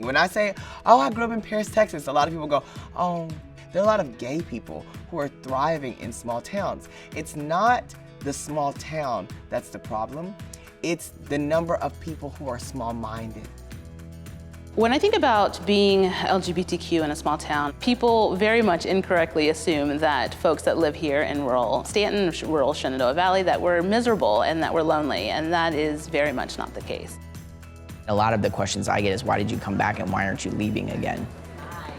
When I say, oh, I grew up in Paris, Texas, a lot of people go, oh, there are a lot of gay people who are thriving in small towns. It's not the small town that's the problem. It's the number of people who are small-minded. When I think about being LGBTQ in a small town, people very much incorrectly assume that folks that live here in rural Stanton, rural Shenandoah Valley, that we're miserable and that we're lonely, and that is very much not the case. A lot of the questions I get is, why did you come back and why aren't you leaving again?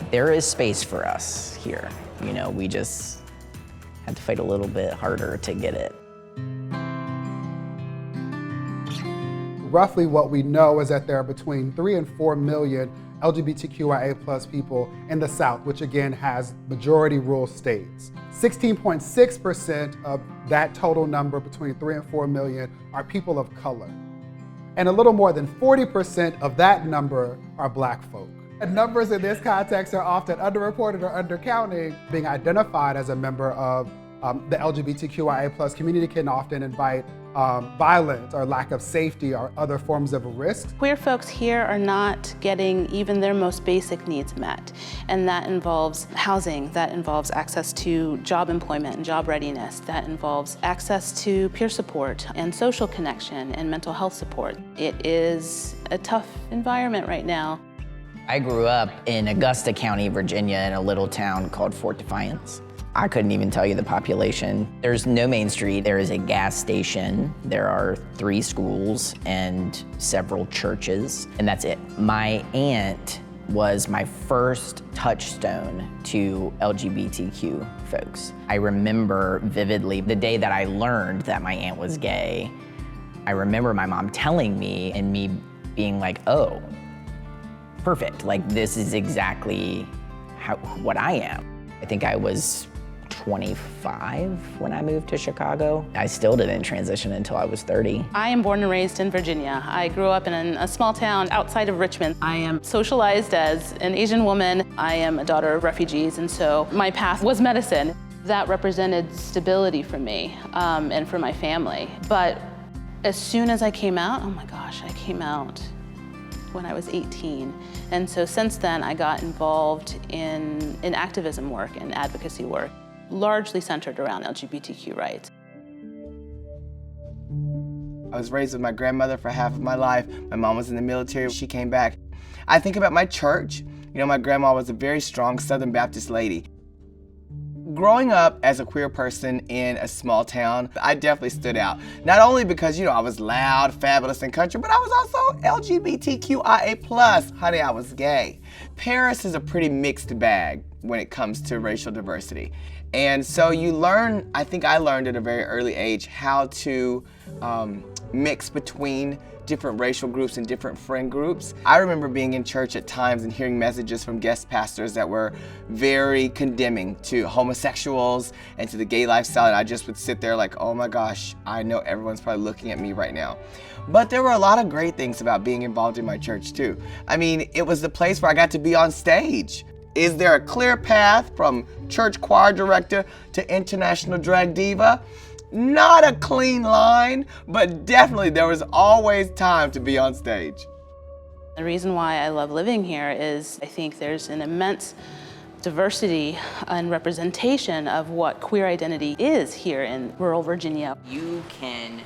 There is space for us here. You know, we just had to fight a little bit harder to get it. Roughly what we know is that there are between 3 and 4 million LGBTQIA+ people in the South, which again has majority rural states. 16.6% of that total number, between 3 and 4 million, are people of color. And a little more than 40% of that number are Black folk. And numbers in this context are often underreported or undercounted. Being identified as a member of the LGBTQIA+ community can often invite violence or lack of safety or other forms of risk. Queer folks here are not getting even their most basic needs met, and that involves housing, that involves access to job employment and job readiness, that involves access to peer support and social connection and mental health support. It is a tough environment right now. I grew up in Augusta County, Virginia, in a little town called Fort Defiance. I couldn't even tell you the population. There's no main street, there is a gas station, there are 3 schools and several churches, and that's it. My aunt was my first touchstone to LGBTQ folks. I remember vividly the day that I learned that my aunt was gay. I remember my mom telling me and me being like, oh, perfect, like this is exactly what I am. I think I was 25 when I moved to Chicago. I still didn't transition until I was 30. I am born and raised in Virginia. I grew up in a small town outside of Richmond. I am socialized as an Asian woman. I am a daughter of refugees, and so my path was medicine. That represented stability for me and for my family. But as soon as I came out, oh my gosh, I came out when I was 18. And so since then, I got involved in activism work and advocacy work, largely centered around LGBTQ rights. I was raised with my grandmother for half of my life. My mom was in the military. She came back. I think about my church. You know, my grandma was a very strong Southern Baptist lady. Growing up as a queer person in a small town, I definitely stood out. Not only because, you know, I was loud, fabulous, and country, but I was also LGBTQIA+. Honey, I was gay. Paris is a pretty mixed bag when it comes to racial diversity. And so you learn, I think I learned at a very early age, how to mix between different racial groups and different friend groups. I remember being in church at times and hearing messages from guest pastors that were very condemning to homosexuals and to the gay lifestyle, and I just would sit there like, oh my gosh, I know everyone's probably looking at me right now. But there were a lot of great things about being involved in my church too. I mean, it was the place where I got to be on stage. Is there a clear path from church choir director to international drag diva? Not a clean line, but definitely there was always time to be on stage. The reason why I love living here is I think there's an immense diversity and representation of what queer identity is here in rural Virginia. You can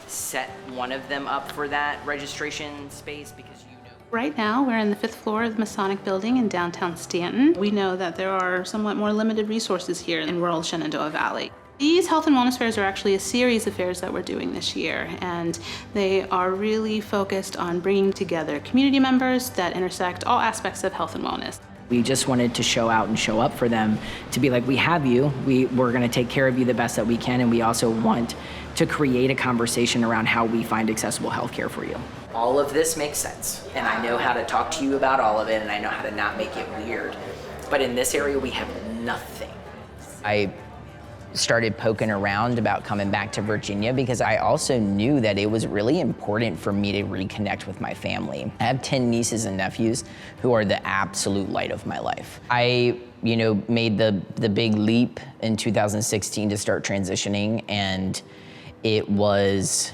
set one of them up for that registration space because you know. Right now, we're in the 5th floor of the Masonic Building in downtown Stanton. We know that there are somewhat more limited resources here in rural Shenandoah Valley. These health and wellness fairs are actually a series of fairs that we're doing this year, and they are really focused on bringing together community members that intersect all aspects of health and wellness. We just wanted to show out and show up for them, to be like, we have you, we're gonna take care of you the best that we can, and we also want to create a conversation around how we find accessible healthcare for you. All of this makes sense, and I know how to talk to you about all of it, and I know how to not make it weird. But in this area, we have nothing. I started poking around about coming back to Virginia because I also knew that it was really important for me to reconnect with my family. I have 10 nieces and nephews who are the absolute light of my life. I, made the big leap in 2016 to start transitioning, and it was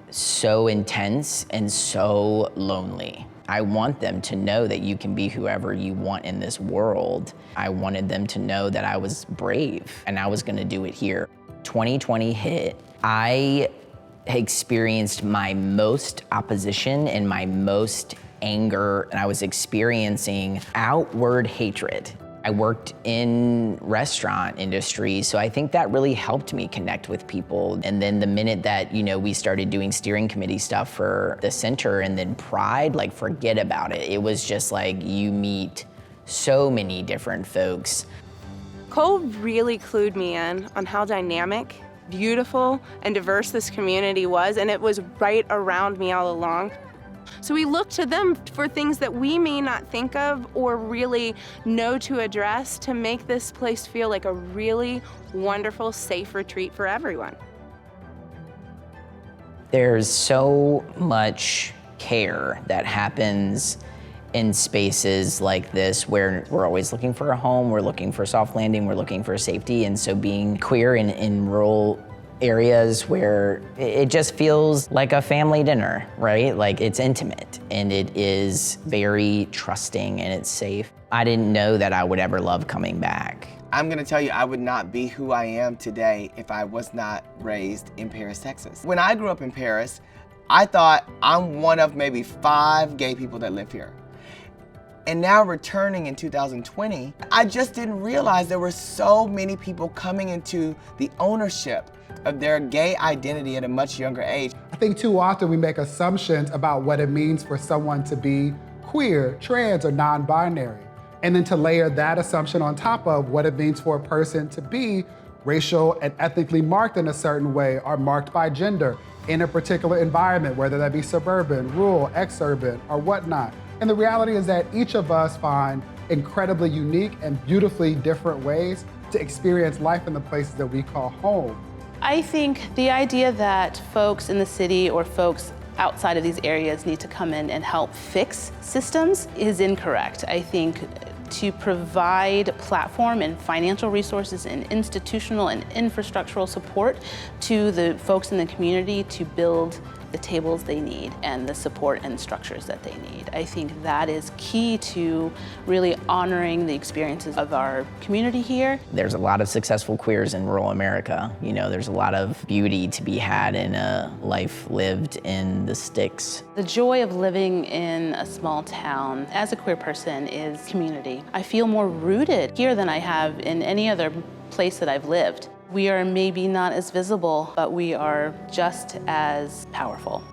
so intense and so lonely. I want them to know that you can be whoever you want in this world. I wanted them to know that I was brave and I was gonna do it here. 2020 hit. I experienced my most opposition and my most anger, and I was experiencing outward hatred. I worked in restaurant industry, so I think that really helped me connect with people. And then the minute that, we started doing steering committee stuff for the center and then Pride, like forget about it. It was just like you meet so many different folks. Cole really clued me in on how dynamic, beautiful, and diverse this community was, and it was right around me all along. So we look to them for things that we may not think of or really know to address to make this place feel like a really wonderful, safe retreat for everyone. There's so much care that happens in spaces like this where we're always looking for a home, we're looking for soft landing, we're looking for safety, and so being queer in rural areas where it just feels like a family dinner, right? Like it's intimate and it is very trusting and it's safe. I didn't know that I would ever love coming back. I'm gonna tell you, I would not be who I am today if I was not raised in Paris, Texas. When I grew up in Paris, I thought I'm one of maybe 5 gay people that live here. And now returning in 2020, I just didn't realize there were so many people coming into the ownership of their gay identity at a much younger age. I think too often we make assumptions about what it means for someone to be queer, trans, or non-binary. And then to layer that assumption on top of what it means for a person to be racial and ethnically marked in a certain way or marked by gender in a particular environment, whether that be suburban, rural, exurban, or whatnot. And the reality is that each of us find incredibly unique and beautifully different ways to experience life in the places that we call home. I think the idea that folks in the city or folks outside of these areas need to come in and help fix systems is incorrect. I think to provide platform and financial resources and institutional and infrastructural support to the folks in the community to build the tables they need and the support and structures that they need. I think that is key to really honoring the experiences of our community here. There's a lot of successful queers in rural America. There's a lot of beauty to be had in a life lived in the sticks. The joy of living in a small town as a queer person is community. I feel more rooted here than I have in any other place that I've lived. We are maybe not as visible, but we are just as powerful.